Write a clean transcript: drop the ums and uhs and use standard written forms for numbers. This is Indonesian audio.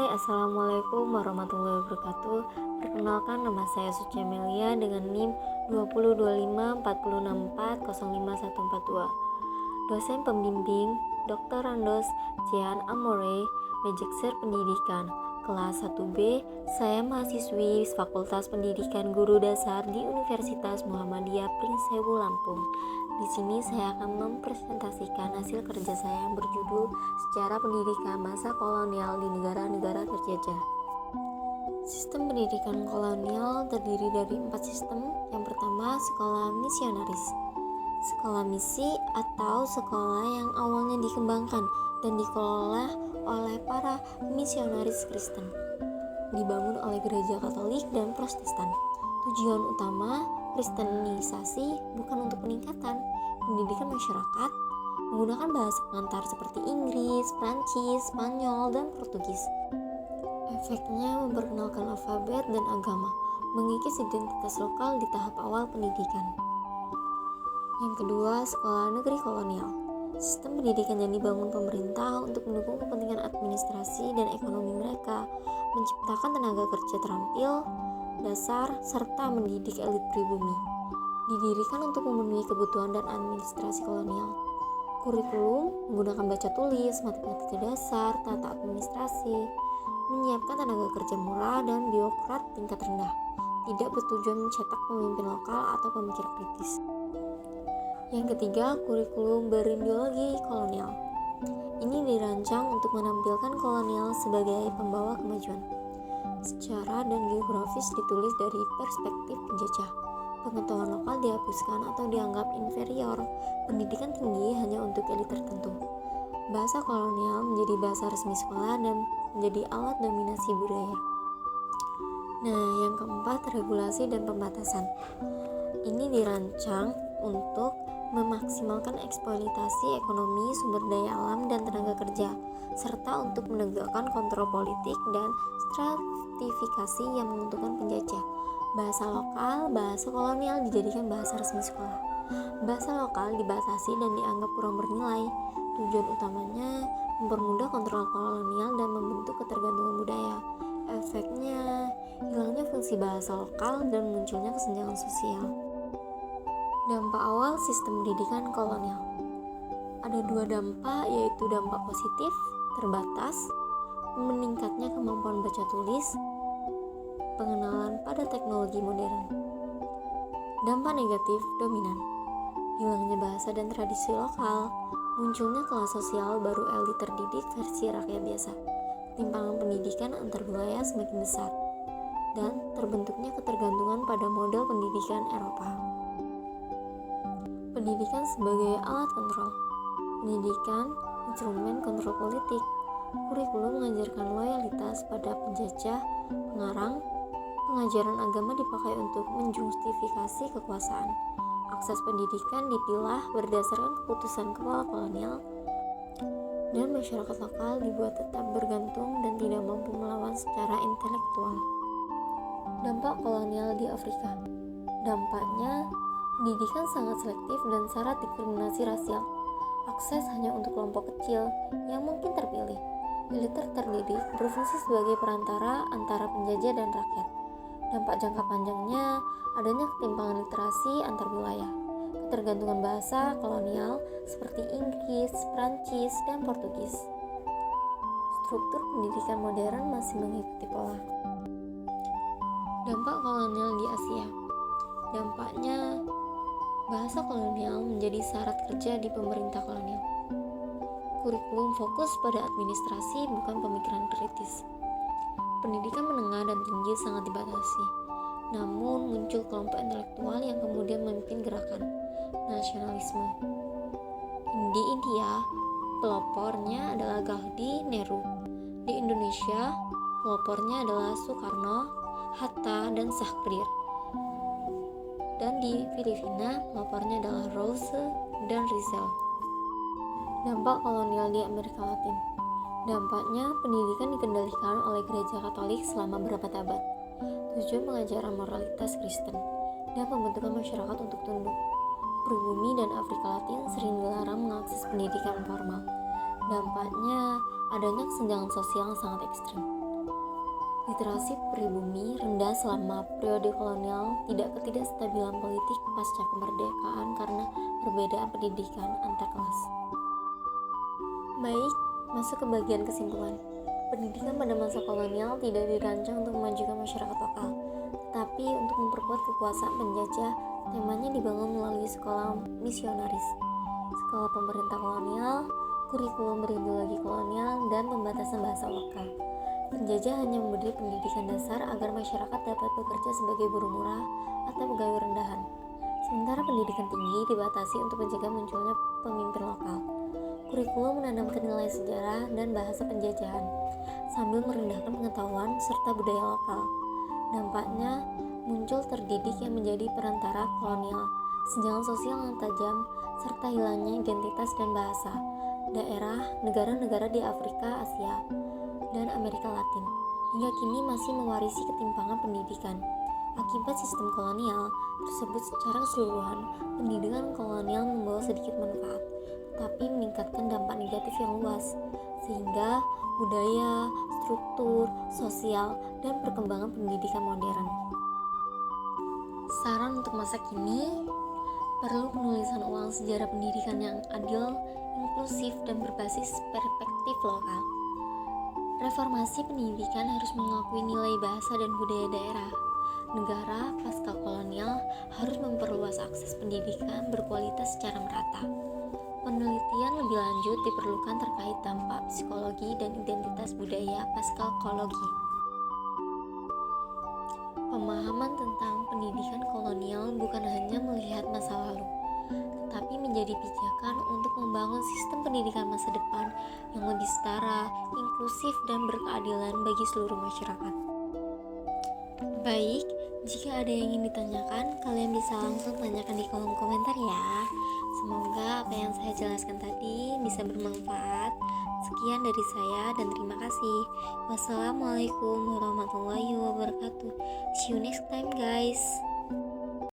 Assalamualaikum warahmatullahi wabarakatuh. Perkenalkan, nama saya Suci Amelia dengan NIM 20254640514. Dosen pembimbing Dr. Randos Jean Amore, Magister Pendidikan kelas 1B. Saya mahasiswi Fakultas Pendidikan Guru Dasar di Universitas Muhammadiyah Prinsewu Lampung. Di sini saya akan mempresentasikan hasil kerja saya yang berjudul Sejarah Pendidikan Masa Kolonial di Negara-negara Terjajah. Sistem pendidikan kolonial terdiri dari 4 sistem. Yang pertama, sekolah misionaris. Sekolah misi atau sekolah yang awalnya dikembangkan dan dikelola oleh para misionaris Kristen, dibangun oleh gereja Katolik dan Protestan. Tujuan utama kristenisasi bukan untuk peningkatan pendidikan masyarakat menggunakan bahasa pengantar seperti Inggris, Prancis, Spanyol, dan Portugis. Efeknya memperkenalkan alfabet dan agama, mengikis identitas lokal di tahap awal pendidikan. Yang kedua, sekolah negeri kolonial. Sistem pendidikan yang dibangun pemerintah untuk mendukung kepentingan administrasi dan ekonomi mereka, menciptakan tenaga kerja terampil, dasar, serta mendidik elit pribumi. Didirikan untuk memenuhi kebutuhan dan administrasi kolonial. Kurikulum menggunakan baca tulis, matematika dasar, tata administrasi, menyiapkan tenaga kerja murah dan birokrat tingkat rendah, tidak bertujuan mencetak pemimpin lokal atau pemikir kritis. Yang ketiga, kurikulum berideologi kolonial. Ini dirancang untuk menampilkan kolonial sebagai pembawa kemajuan. Sejarah dan geografis ditulis dari perspektif penjajah. Pengetahuan lokal dihapuskan atau dianggap inferior. Pendidikan tinggi hanya untuk elit tertentu. Bahasa kolonial menjadi bahasa resmi sekolah dan menjadi alat dominasi budaya. Nah, yang keempat, regulasi dan pembatasan. Ini dirancang untuk memaksimalkan eksploitasi ekonomi, sumber daya alam, dan tenaga kerja, serta untuk menegakkan kontrol politik dan stratifikasi yang menguntungkan penjajah. Bahasa lokal, bahasa kolonial dijadikan bahasa resmi sekolah. Bahasa lokal dibatasi dan dianggap kurang bernilai. Tujuan utamanya mempermudah kontrol kolonial dan membentuk ketergantungan budaya. Efeknya, hilangnya fungsi bahasa lokal dan munculnya kesenjangan sosial. Dampak awal sistem pendidikan kolonial. Ada 2 dampak, yaitu dampak positif, terbatas, meningkatnya kemampuan baca tulis, pengenalan pada teknologi modern. Dampak negatif, dominan, hilangnya bahasa dan tradisi lokal, munculnya kelas sosial baru elit terdidik versi rakyat biasa, ketimpangan pendidikan antar wilayah semakin besar, dan terbentuknya ketergantungan pada model pendidikan Eropa. Pendidikan sebagai alat kontrol. Pendidikan instrumen kontrol politik. Kurikulum mengajarkan loyalitas pada penjajah, pengarang. Pengajaran agama dipakai untuk menjustifikasi kekuasaan. Akses pendidikan dipilah berdasarkan keputusan kepala kolonial, dan masyarakat lokal dibuat tetap bergantung dan tidak mampu melawan secara intelektual. Dampak kolonial di Afrika. Dampaknya, pendidikan sangat selektif dan syarat diskriminasi rasial. Akses hanya untuk kelompok kecil yang mungkin terpilih. Militer terdidik berfungsi sebagai perantara antara penjajah dan rakyat. Dampak jangka panjangnya, adanya ketimpangan literasi antar wilayah. Ketergantungan bahasa kolonial seperti Inggris, Prancis, dan Portugis. Struktur pendidikan modern masih mengikuti pola. Dampak kolonial di Asia. Dampaknya, bahasa kolonial menjadi syarat kerja di pemerintah kolonial. Kurikulum fokus pada administrasi, bukan pemikiran kritis. Pendidikan menengah dan tinggi sangat dibatasi. Namun muncul kelompok intelektual yang kemudian memimpin gerakan nasionalisme. Di India, pelopornya adalah Gandhi, Nehru. Di Indonesia, pelopornya adalah Soekarno, Hatta, dan Sahrir. Dan di Filipina, pelopornya adalah Rose dan Rizal. Dampak kolonial di Amerika Latin. Dampaknya, pendidikan dikendalikan oleh gereja Katolik selama berabad-abad. Tujuan pengajaran moralitas Kristen dan pembentukan masyarakat untuk tunduk. Pribumi dan Afrika Latin sering dilarang mengakses pendidikan formal. Dampaknya, adanya kesenjangan sosial yang sangat ekstrim. Literasi pribumi rendah selama periode kolonial, tidak ketidakstabilan politik pasca kemerdekaan karena perbedaan pendidikan antar kelas. Baik, masuk ke bagian kesimpulan. Pendidikan pada masa kolonial tidak dirancang untuk memajukan masyarakat lokal, tetapi untuk memperkuat kekuasaan penjajah. Temanya dibangun melalui sekolah misionaris, sekolah pemerintah kolonial, kurikulum berideologi kolonial, dan pembatasan bahasa lokal. Penjajah hanya memberi pendidikan dasar agar masyarakat dapat bekerja sebagai buruh murah atau pegawai rendahan. Sementara pendidikan tinggi dibatasi untuk mencegah munculnya pemimpin lokal. Kurikulum menanamkan nilai sejarah dan bahasa penjajahan, sambil merendahkan pengetahuan serta budaya lokal. Dampaknya, muncul terdidik yang menjadi perantara kolonial, senjangan sosial yang tajam, serta hilangnya identitas dan bahasa daerah negara-negara di Afrika, Asia, dan Amerika Latin, hingga kini masih mewarisi ketimpangan pendidikan. Akibat sistem kolonial tersebut secara keseluruhan, pendidikan kolonial membawa sedikit manfaat, tapi meningkatkan dampak negatif yang luas, sehingga budaya, struktur, sosial, dan perkembangan pendidikan modern. Saran untuk masa kini, perlu penulisan ulang sejarah pendidikan yang adil, inklusif, dan berbasis perspektif lokal. Reformasi pendidikan harus mengakui nilai bahasa dan budaya daerah. Negara pasca kolonial harus memperluas akses pendidikan berkualitas secara merata. Penelitian lebih lanjut diperlukan terkait dampak psikologi dan identitas budaya pasca kolonial. Pemahaman tentang pendidikan kolonial bukan hanya melihat masa lalu, tetapi menjadi pijakan untuk membangun sistem pendidikan masa depan yang lebih setara, inklusif, dan berkeadilan bagi seluruh masyarakat. Baik, jika ada yang ingin ditanyakan, kalian bisa langsung tanyakan di kolom komentar ya. Semoga apa yang saya jelaskan tadi bisa bermanfaat. Sekian dari saya dan terima kasih. Wassalamualaikum warahmatullahi wabarakatuh. See you next time guys.